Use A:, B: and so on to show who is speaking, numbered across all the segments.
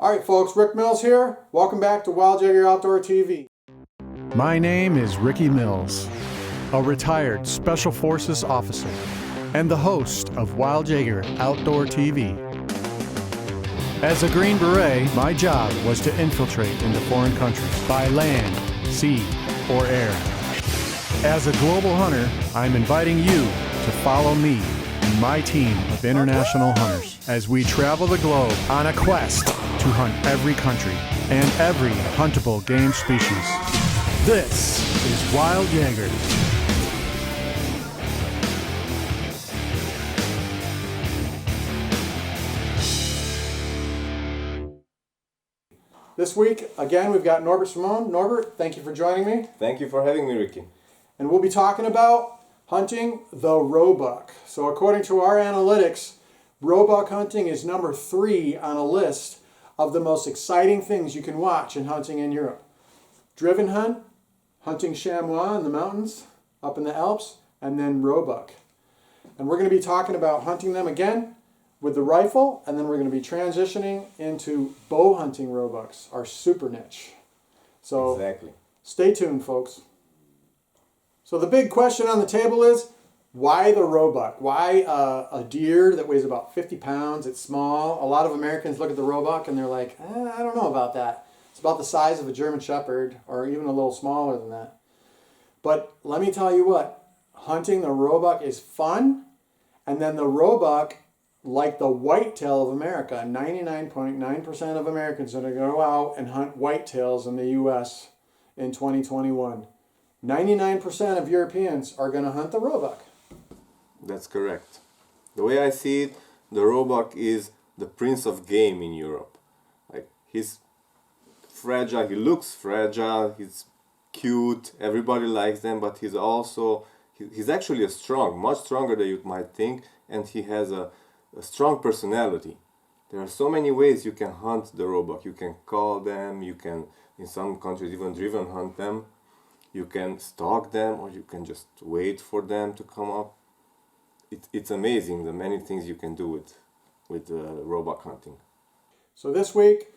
A: All right, folks, Rick Mills here. Welcome back to Wild Jaeger Outdoor TV.
B: My name is Ricky Mills, a retired Special Forces officer and the host of Wild Jaeger Outdoor TV. As a Green Beret, my job was to infiltrate into foreign countries by land, sea, or air. As a global hunter, I'm inviting you to follow me and my team of international hunters as we travel the globe on a quest to hunt every country and every huntable game species. This is Wild Jaeger.
A: This week, again, we've got Norbert Simone. Norbert, thank you for joining me.
C: Thank you for having me, Ricky.
A: And we'll be talking about hunting the Roebuck. So according to our analytics, Roebuck hunting is number 3 on a list of the most exciting things you can watch in hunting in Europe. Driven hunt, hunting chamois in the mountains, up in the Alps, and then Roebuck. And we're going to be talking about hunting them again with the rifle, and then we're going to be transitioning into bow hunting Roebucks, our super niche. So
C: exactly.
A: Stay tuned, folks. So the big question on the table is, why the Roebuck? Why a deer that weighs about 50 pounds? It's small. A lot of Americans look at the Roebuck and they're like, I don't know about that. It's about the size of a German Shepherd, or even a little smaller than that. But let me tell you what, hunting the Roebuck is fun. And then the Roebuck, like the whitetail of America, 99.9% of Americans are going to go out and hunt whitetails in the U.S. in 2021. 99% of Europeans are going to hunt the Roebuck.
C: That's correct. The way I see it, the Roebuck is the prince of game in Europe. Like, he's fragile, he looks fragile, he's cute, everybody likes them, but he's also, he's actually much stronger than you might think, and he has a strong personality. There are so many ways you can hunt the Roebuck. You can call them, you can, in some countries, even driven hunt them. You can stalk them, or you can just wait for them to come up. It's amazing the many things you can do with Roebuck hunting.
A: So this week,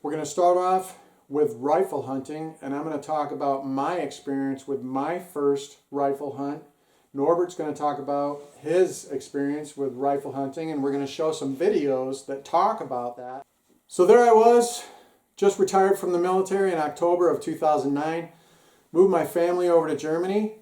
A: we're going to start off with rifle hunting, and I'm going to talk about my experience with my first rifle hunt. Norbert's going to talk about his experience with rifle hunting, and we're going to show some videos that talk about that. So there I was, just retired from the military in October of 2009, moved my family over to Germany,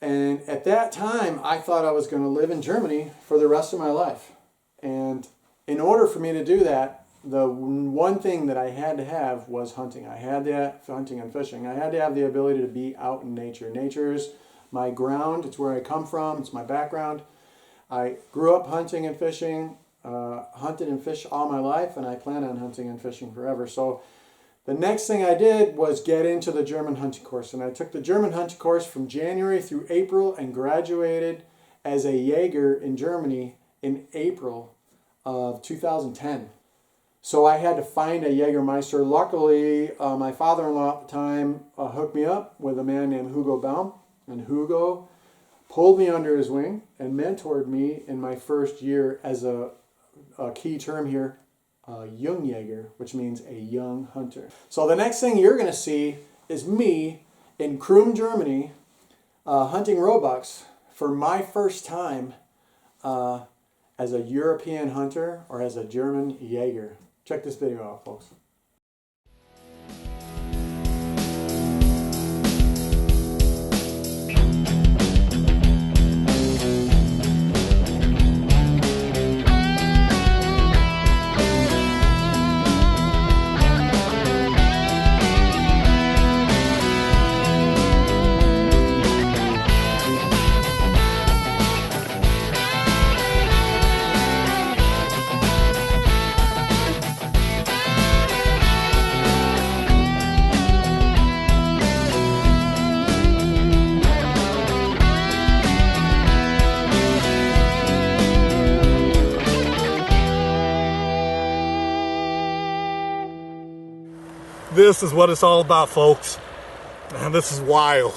A: and at that time I thought I was going to live in Germany for the rest of my life. And in order for me to do that, the one thing that I had to have was hunting. I had that, hunting and fishing. I had to have the ability to be out in nature. Nature is my ground. It's where I come from. It's my background. I grew up hunting and fishing, hunted and fished all my life, and I plan on hunting and fishing forever. So the next thing I did was get into the German hunting course, and I took the German hunting course from January through April and graduated as a Jaeger in Germany in April of 2010. So I had to find a Jägermeister. Luckily, my father-in-law at the time hooked me up with a man named Hugo Baum, and Hugo pulled me under his wing and mentored me in my first year as a key term here, young Jaeger, which means a young hunter. So the next thing you're going to see is me in Krum, Germany, hunting Roebucks for my first time as a European hunter or as a German Jaeger. Check this video out, folks.
D: This is what it's all about, folks. And this is wild.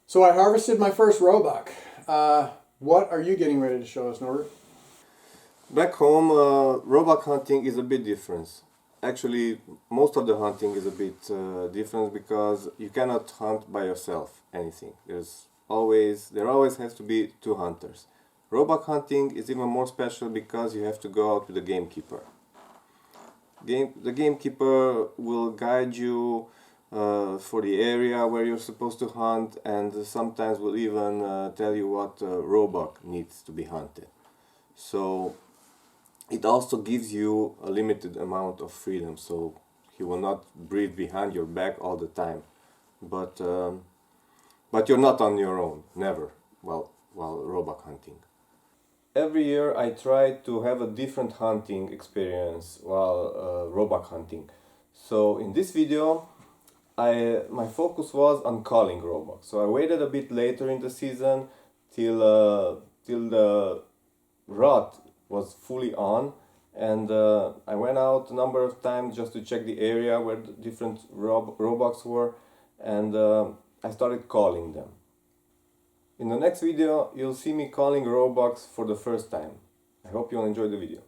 A: So I harvested my first Roebuck. What are you getting ready to show us, Norbert?
C: Back home, roebuck hunting is a bit different. Actually, most of the hunting is a bit different because you cannot hunt by yourself anything. There always has to be two hunters. Roebuck hunting is even more special because you have to go out with a gamekeeper. The gamekeeper will guide you for the area where you're supposed to hunt, and sometimes will even tell you what roebuck needs to be hunted. So it also gives you a limited amount of freedom, so he will not breathe behind your back all the time. But you're not on your own, never, while roebuck hunting. Every year I try to have a different hunting experience while roebuck hunting. So in this video, my focus was on calling roebuck. So I waited a bit later in the season till the rut was fully on, and I went out a number of times just to check the area where the different roebucks were, and I started calling them. In the next video, you'll see me calling roebucks for the first time. I hope you'll enjoy the video.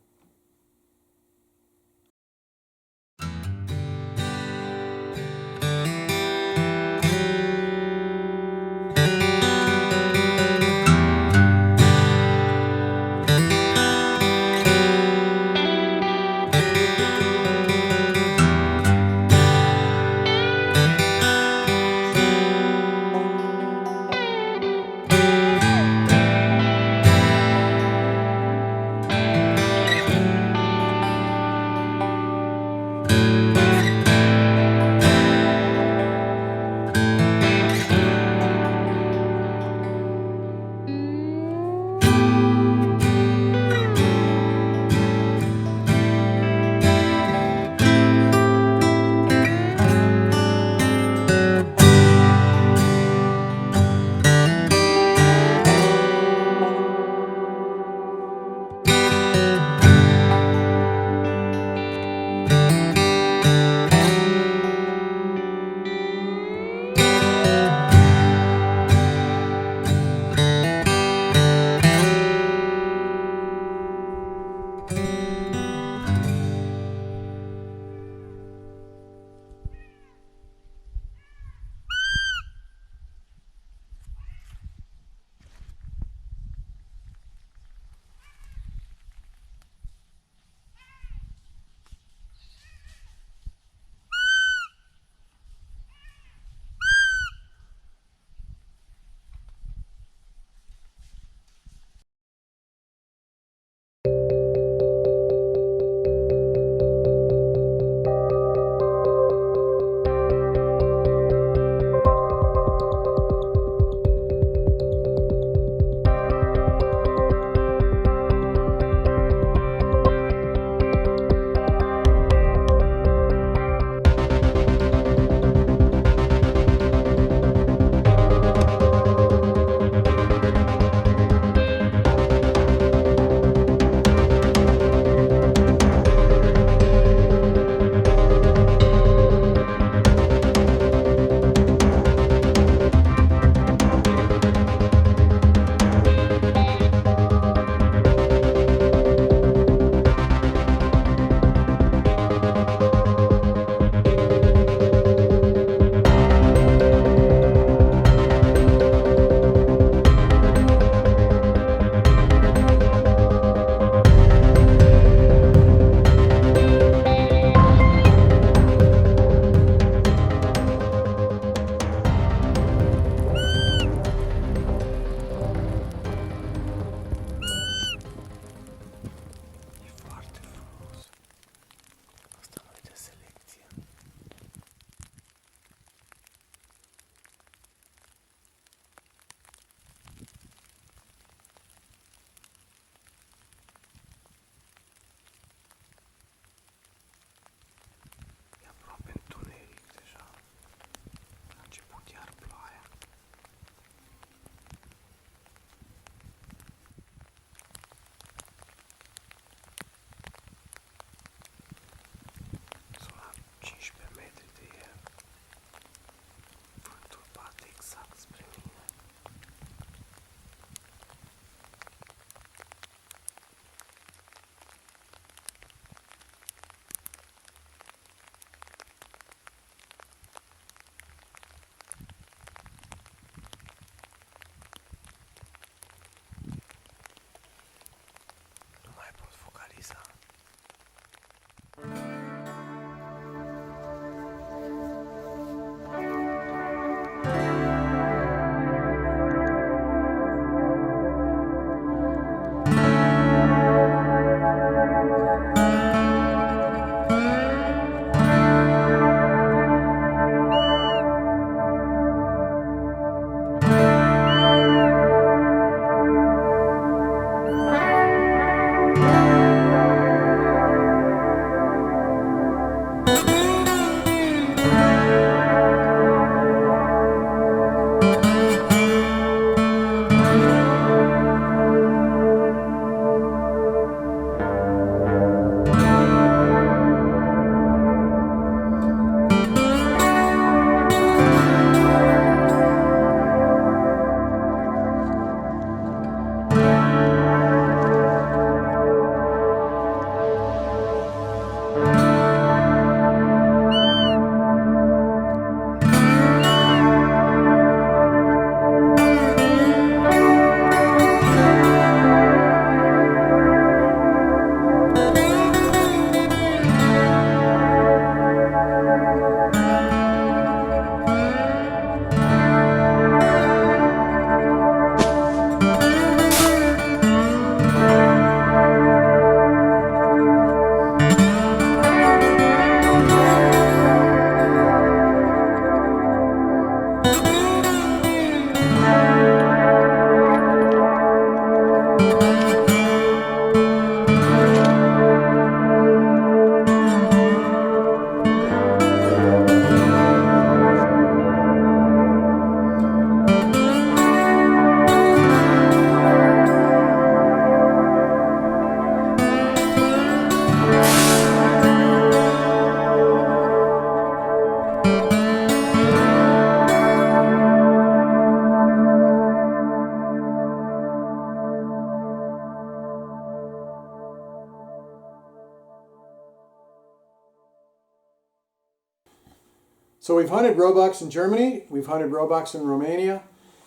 A: So we've hunted roebucks in Germany, we've hunted roebucks in Romania.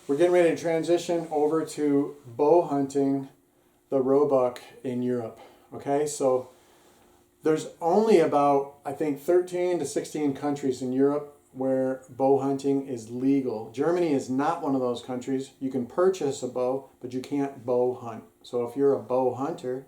A: We're getting ready to transition over to bow hunting the roebuck in Europe. Okay, so there's only about, I think, 13 to 16 countries in Europe where bow hunting is legal. Germany is not one of those countries. You can purchase a bow, but you can't bow hunt. So if you're a bow hunter,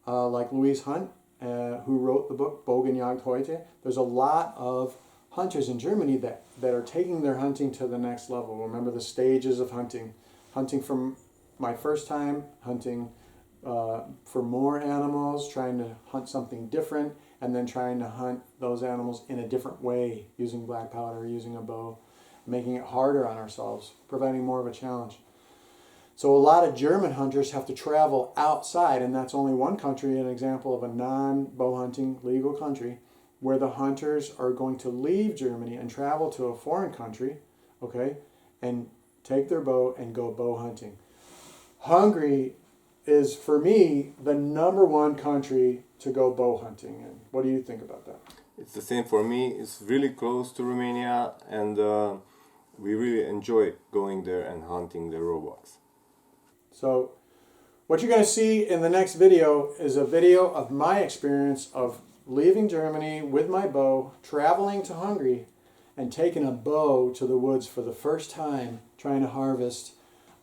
A: like Louise Hunt, who wrote the book Bogenjagd heute, there's a lot of hunters in Germany that are taking their hunting to the next level. Remember the stages of hunting. Hunting from my first time, hunting for more animals, trying to hunt something different, and then trying to hunt those animals in a different way, using black powder, using a bow, making it harder on ourselves, providing more of a challenge. So a lot of German hunters have to travel outside, and that's only one country, an example of a non-bow hunting legal country, where the hunters are going to leave Germany and travel to a foreign country, okay, and take their bow and go bow hunting. Hungary is, for me, the #1 country to go bow hunting in. What do you think about that?
C: It's the same for me. It's really close to Romania, and we really enjoy going there and hunting the roebucks.
A: So what you're going to see in the next video is a video of my experience of leaving Germany with my bow, traveling to Hungary, and taking a bow to the woods for the first time, trying to harvest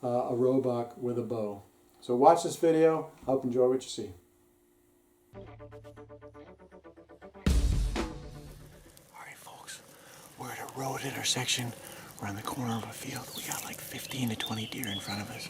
A: a roebuck with a bow. So watch this video. I hope you enjoy what you see. All right, folks, we're at a road intersection. We're on the corner of a field. We got like 15 to 20 deer in front of us.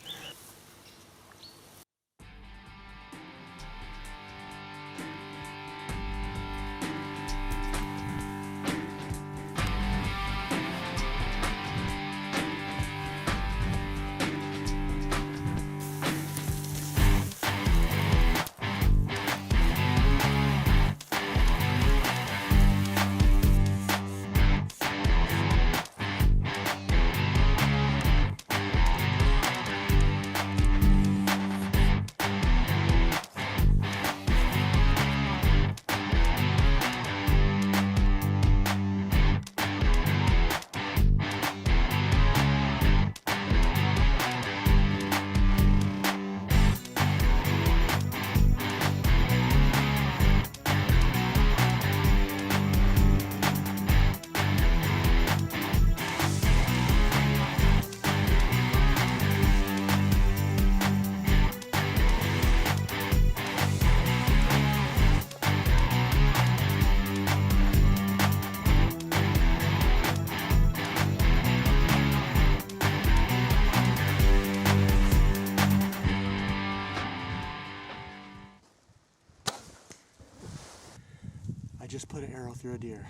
A: I just put an arrow through a deer.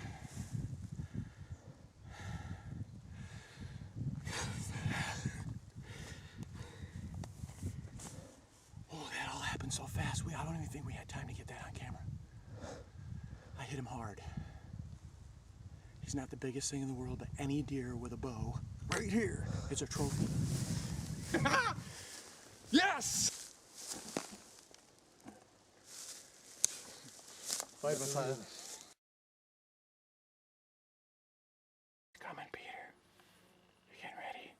A: Oh, that all happened so fast. I don't even think we had time to get that on camera. I hit him hard. He's not the biggest thing in the world, but any deer with a bow, right here, it's a trophy. Yes! Fight my time. Coming, Peter. You getting ready?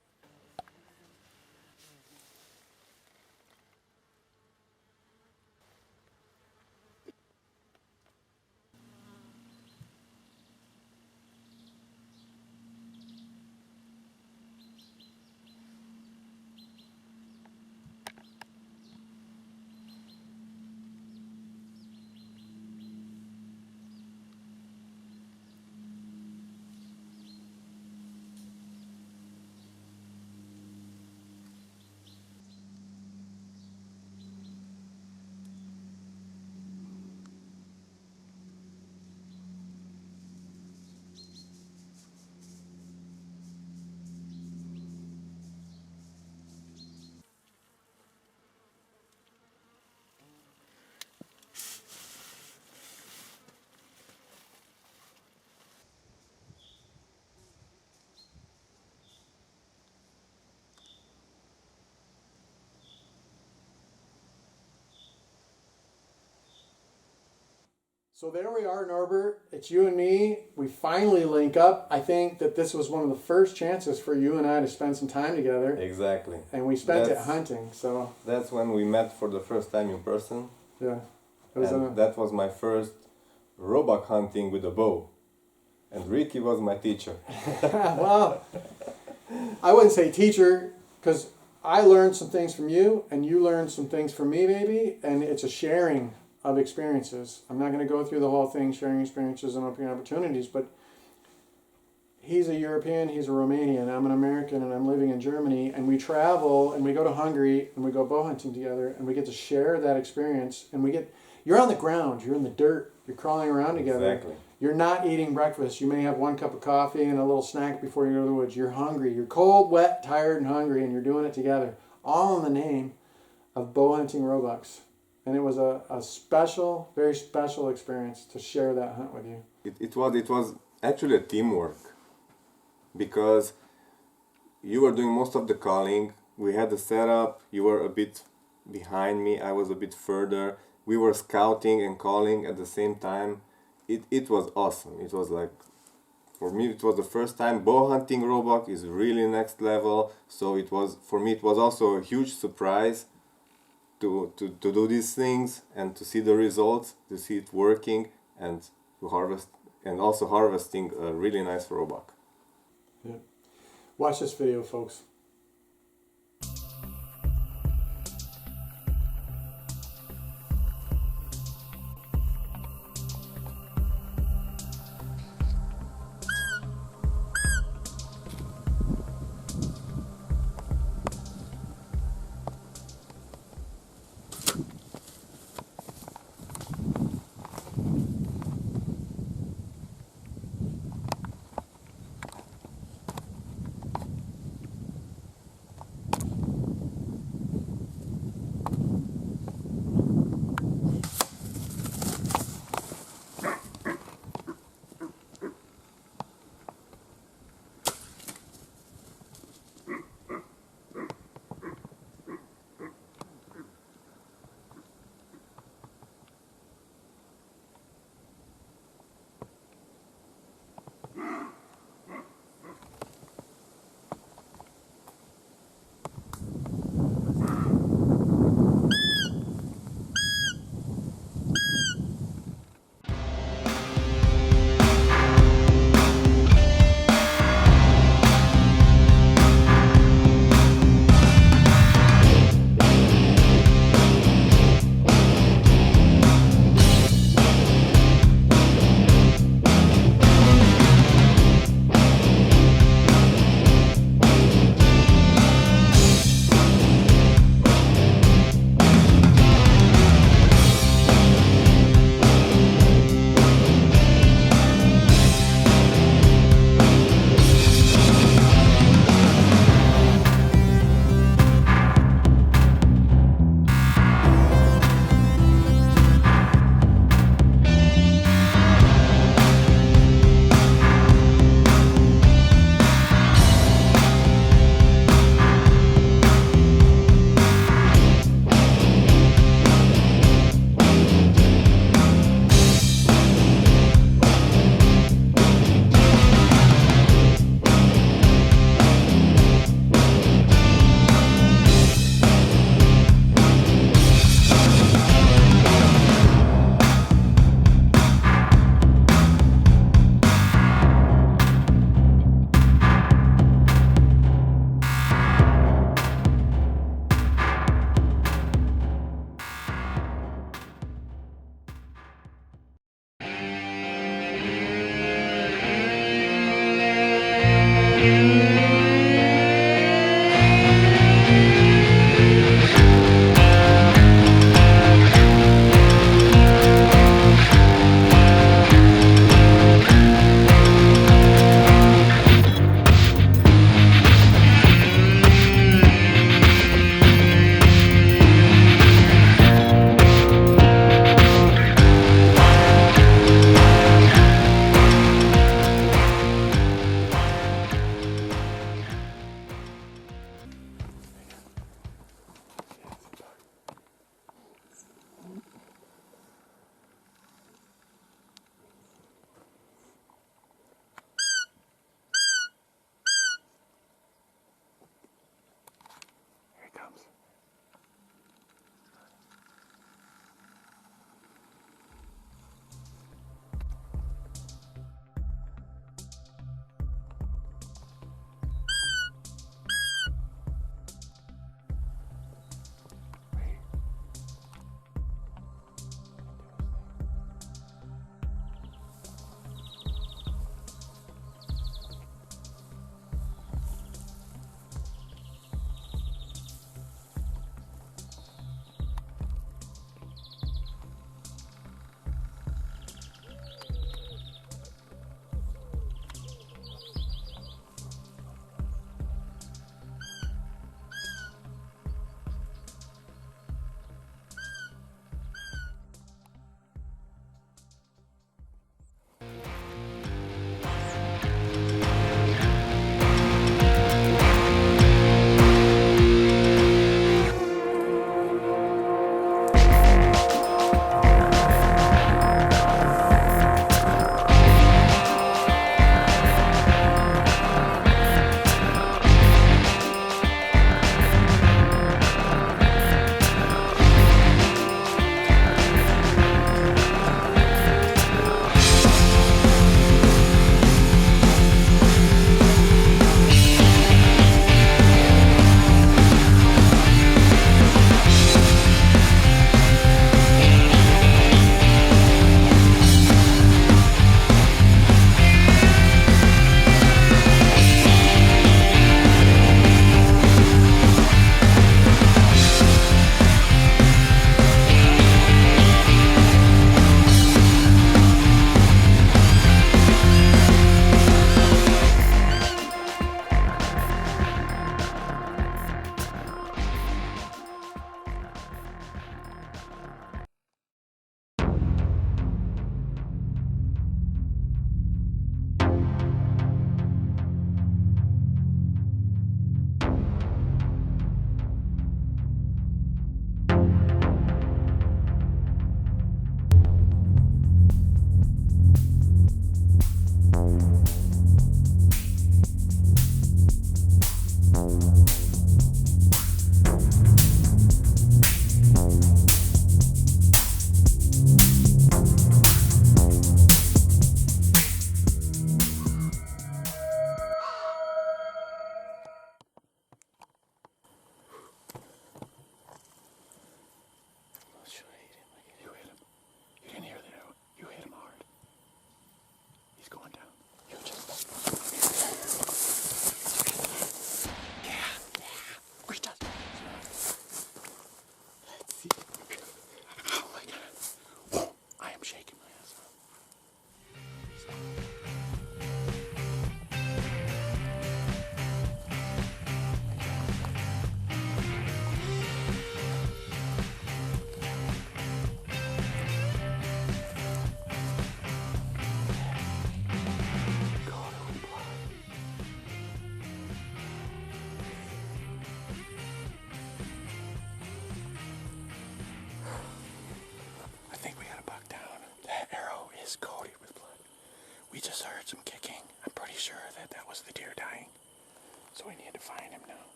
A: So there we are, Norbert. It's you and me. We finally link up. I think that this was one of the first chances for you and I to spend some time together.
C: Exactly.
A: And we spent it
C: That's-
A: hunting. So
C: That's when we met for the first time in person.
A: yeah, it was
C: And that was my first Roebuck hunting with a bow. And Ricky was my teacher.
A: well, I wouldn't say teacher because I learned some things from you and you learned some things from me, maybe. And it's a sharing of experiences. I'm not going to go through the whole thing, sharing experiences and opening opportunities, but he's a European, he's a Romanian, I'm an American, and I'm living in Germany, and we travel and we go to Hungary and we go bow hunting together and we get to share that experience, and you're on the ground, you're in the dirt, you're crawling around together.
C: Exactly.
A: You're not eating breakfast. You may have one cup of coffee and a little snack before you go to the woods. You're hungry. You're cold, wet, tired, and hungry, and you're doing it together, all in the name of bow hunting Roebucks. And it was a special, very special experience to share that hunt with you.
C: It was actually a teamwork, because you were doing most of the calling. We had the setup. You were a bit behind me. I was a bit further. We were scouting and calling at the same time. It was awesome. It was like, for me, it was the first time. Bow hunting Roebuck is really next level. So it was, for me, it was also a huge surprise to do these things and to see the results, to see it working, and to harvest, and also harvesting a really nice Roebuck.
A: Yeah. Watch this video, folks.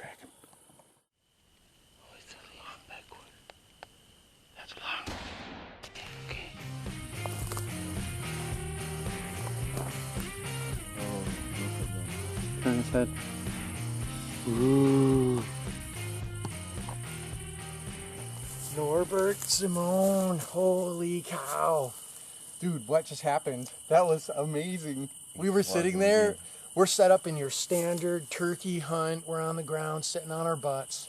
A: track him.
E: Oh, it's a long backward. That's long. Okay.
A: Turn his head. Ooh. Norbert Simone. Holy cow. Dude, what just happened? That was amazing. We were sitting there. We're set up in your standard turkey hunt. We're on the ground sitting on our butts.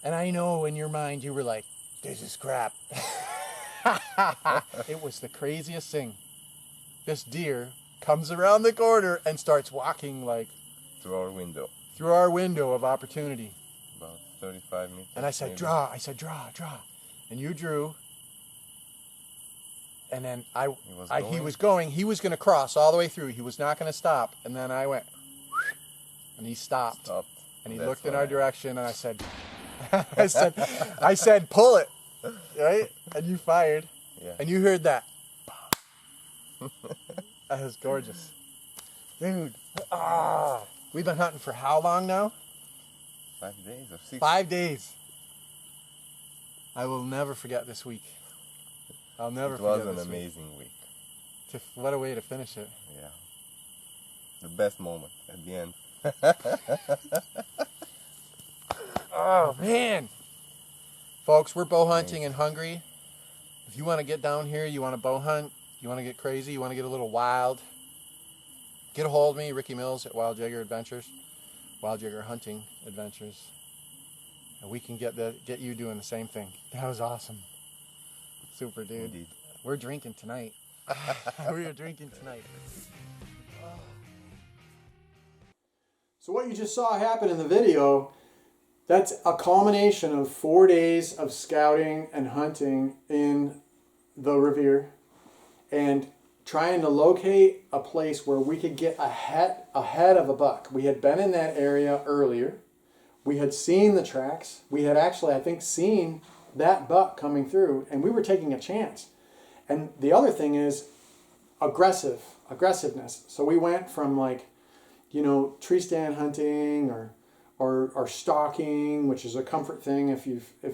A: And I know in your mind you were like, this is crap. It was the craziest thing. This deer comes around the corner and starts walking like
C: Through our window.
A: through our window of opportunity.
C: About 35 meters.
A: And I said,
C: maybe.
A: draw. I said, draw. And you drew. And then he was going. He was going to cross all the way through. He was not going to stop. And then I went, and he stopped. And he looked in our direction. And I said, I said, pull it, right? And you fired.
C: Yeah.
A: And you heard that. That was gorgeous, dude. We've been hunting for how long now?
C: 5 days or 6.
A: 5 days. I will never forget this week. I'll never
C: It
A: forget
C: was an
A: this week.
C: amazing week.
A: What a way to finish it.
C: Yeah. The best moment at the end.
A: Oh, man. Folks, we're bow hunting in Hungary. If you want to get down here, you want to bow hunt, you want to get crazy, you want to get a little wild, get a hold of me, Ricky Mills at Wild Jaeger Adventures, Wild Jaeger Hunting Adventures. And we can get you doing the same thing. That was awesome. Super, dude.
C: Indeed.
A: We're drinking tonight. We are drinking tonight. So what you just saw happen in the video, that's a culmination of 4 days of scouting and hunting in the Revere and trying to locate a place where we could get ahead of a buck. We had been in that area earlier. We had seen the tracks. We had actually, I think, seen that buck coming through, and we were taking a chance. And the other thing is aggressiveness. So we went from tree stand hunting or stalking, which is a comfort thing if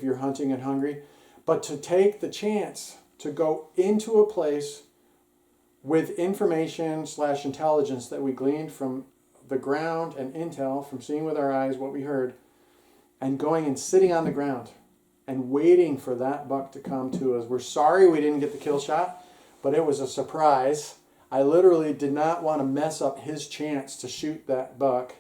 A: you're hunting in Hungary, but to take the chance to go into a place with information / intelligence that we gleaned from the ground and intel from seeing with our eyes what we heard, and going and sitting on the ground and waiting for that buck to come to us. We're sorry we didn't get the kill shot, but it was a surprise. I literally did not want to mess up his chance to shoot that buck,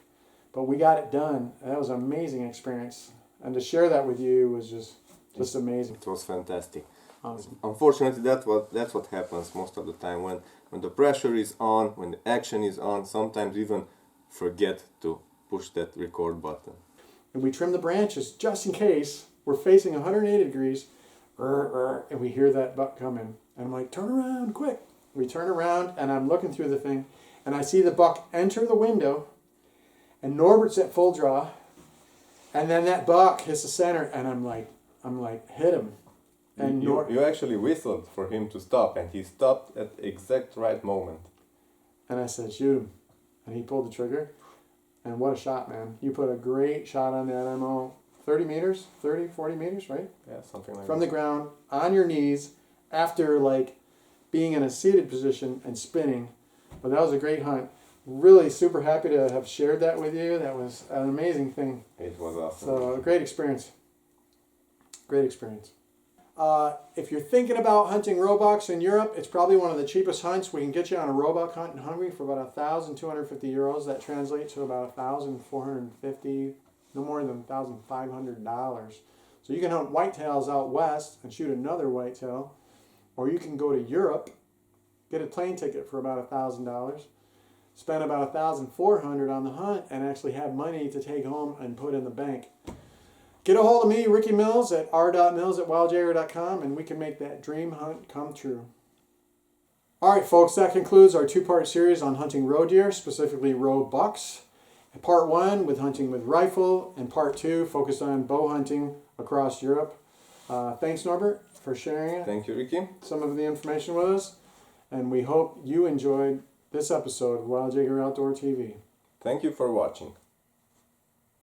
A: but we got it done. That was an amazing experience. And to share that with you was just amazing.
C: It was fantastic.
A: Awesome.
C: Unfortunately, that's what happens most of the time when the pressure is on, when the action is on. Sometimes even forget to push that record button.
A: And we trim the branches just in case. We're facing 180 degrees, and we hear that buck coming. And I'm like, turn around, quick. We turn around, and I'm looking through the thing, and I see the buck enter the window, and Norbert's at full draw, and then that buck hits the center, and I'm like, hit him. And
C: You actually whistled for him to stop, and he stopped at the exact right moment.
A: And I said, shoot him. And he pulled the trigger, and what a shot, man. You put a great shot on that ammo. 40 meters, right?
C: Yeah, something like
A: From
C: that.
A: the ground, on your knees, after being in a seated position and spinning. But that was a great hunt. Really super happy to have shared that with you. That was an amazing thing.
C: It was awesome.
A: So, great experience. Great experience. If you're thinking about hunting roebucks in Europe, it's probably one of the cheapest hunts. We can get you on a roebuck hunt in Hungary for about 1,250 euros. That translates to about 1,450, no more than $1,500. So you can hunt whitetails out west and shoot another whitetail, or you can go to Europe, get a plane ticket for about $1,000, spend about $1,400 on the hunt, and actually have money to take home and put in the bank. Get a hold of me, Ricky Mills, at r.mills@wildjaeger.com, and we can make that dream hunt come true. All right, folks, that concludes our two-part series on hunting roe deer, specifically roe bucks. Part 1 with hunting with rifle, and Part 2 focused on bow hunting across Europe. Thanks, Norbert, for sharing it.
C: Thank you, Ricky.
A: Some of the information with us, and we hope you enjoyed this episode of Wild Jaeger Outdoor TV.
C: Thank you for watching.